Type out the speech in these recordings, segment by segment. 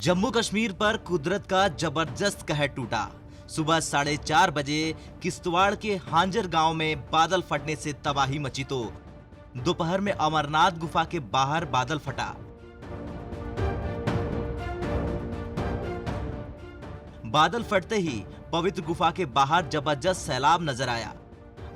जम्मू कश्मीर पर कुदरत का जबरदस्त कहर टूटा। सुबह 4:30 बजे किश्तवाड़ के हांजर गांव में बादल फटने से तबाही मची तो दोपहर में अमरनाथ गुफा के बाहर बादल फटा। बादल फटते ही पवित्र गुफा के बाहर जबरदस्त सैलाब नजर आया।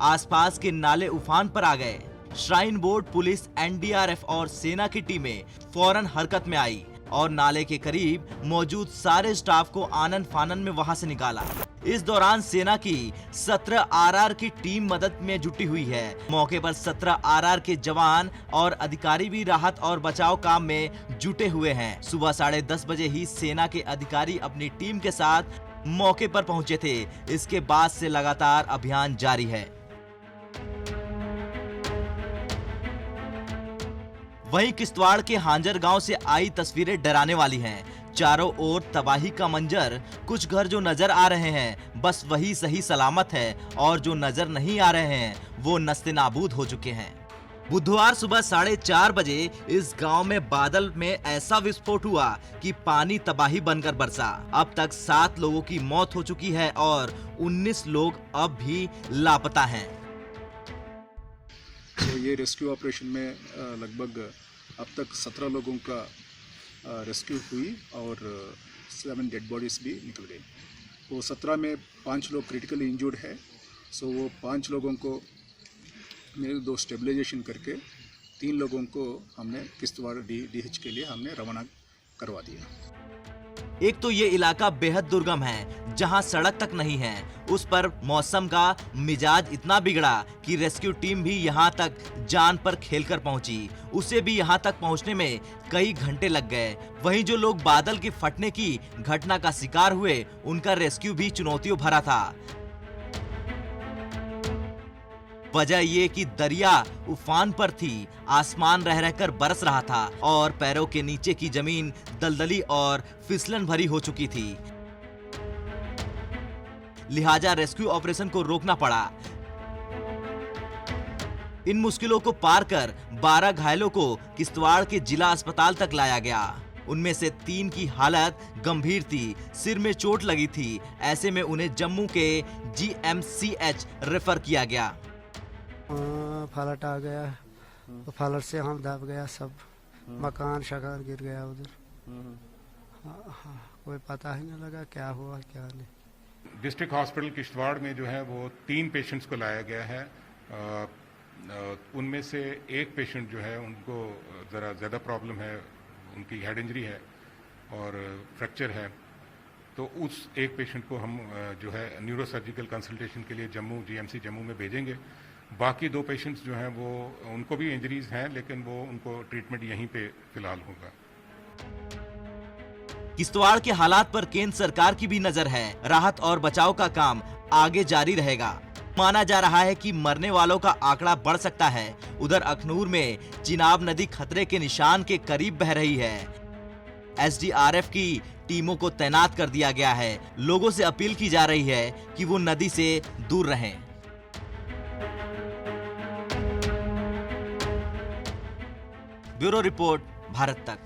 आसपास के नाले उफान पर आ गए। श्राइन बोर्ड, पुलिस, एनडीआरएफ और सेना की टीमें फौरन हरकत में आई और नाले के करीब मौजूद सारे स्टाफ को आनन फानन में वहां से निकाला। इस दौरान सेना की 17 आरआर की टीम मदद में जुटी हुई है। मौके पर 17 आरआर के जवान और अधिकारी भी राहत और बचाव काम में जुटे हुए हैं। सुबह 10:30 बजे ही सेना के अधिकारी अपनी टीम के साथ मौके पर पहुंचे थे। इसके बाद से लगातार अभियान जारी है। वहीं किश्तवाड़ के हांजर गांव से आई तस्वीरें डराने वाली हैं। चारों ओर तबाही का मंजर। कुछ घर जो नजर आ रहे हैं बस वही सही सलामत है और जो नजर नहीं आ रहे हैं वो नस्ते नाबूद हो चुके हैं। बुधवार सुबह 4:30 बजे इस गांव में बादल में ऐसा विस्फोट हुआ कि पानी तबाही बनकर बरसा। अब तक 7 लोगों की मौत हो चुकी है और 19 लोग अब भी लापता हैं। तो ये रेस्क्यू ऑपरेशन में लगभग अब तक 17 लोगों का रेस्क्यू हुई और 7 डेड बॉडीज भी निकल गई। वो 17 में 5 लोग क्रिटिकली इंजर्ड है। सो वो 5 लोगों को मेरे 2 स्टेबलाइजेशन करके 3 लोगों को हमने किश्तवाड़ डीएच के लिए हमने रवाना करवा दिया। एक तो ये इलाका बेहद दुर्गम है जहां सड़क तक नहीं है। उस पर मौसम का मिजाज इतना बिगड़ा कि रेस्क्यू टीम भी यहां तक जान पर खेलकर पहुंची। उसे भी यहां तक पहुंचने में कई घंटे लग गए। वहीं जो लोग बादल के फटने की घटना का शिकार हुए उनका रेस्क्यू भी चुनौतियों भरा था। वजह ये कि दरिया उफान पर थी, आसमान रह रहकर बरस रहा था और पैरों के नीचे की जमीन दलदली और फिसलन भरी हो चुकी थी। लिहाजा रेस्क्यू ऑपरेशन को रोकना पड़ा। इन मुश्किलों को पार कर 12 घायलों को किश्तवाड़ के जिला अस्पताल तक लाया गया। उनमें से 3 की हालत गंभीर थी, सिर में चोट लगी थी। ऐसे में उन्हें जम्मू के GMCH रेफर किया गया। फ्लड आ गया तो फ्लड से हम दब गया, सब मकान शकान गिर गया उधर। कोई पता ही नहीं लगा क्या हुआ क्या नहीं। डिस्ट्रिक्ट हॉस्पिटल किश्तवाड़ में जो है वो 3 पेशेंट्स को लाया गया है। उनमें से एक पेशेंट जो है उनको ज़रा ज़्यादा प्रॉब्लम है, उनकी हेड इंजरी है और फ्रैक्चर है। तो उस एक पेशेंट को हम जो है न्यूरो सर्जिकल कंसल्टेशन के लिए जम्मू GMC जम्मू में भेजेंगे। बाकी 2 पेशेंट्स जो हैं वो उनको भी इंजरीज हैं लेकिन वो उनको ट्रीटमेंट यहीं पे फिलहाल होगा। किश्तवाड़ के हालात पर केंद्र सरकार की भी नजर है। राहत और बचाव का काम आगे जारी रहेगा। माना जा रहा है कि मरने वालों का आंकड़ा बढ़ सकता है। उधर अखनूर में चिनाब नदी खतरे के निशान के करीब बह रही है। SDRF की टीमों को तैनात कर दिया गया है। लोगों से अपील की जा रही है कि वो नदी से दूर रहें। ब्यूरो रिपोर्ट, भारत तक।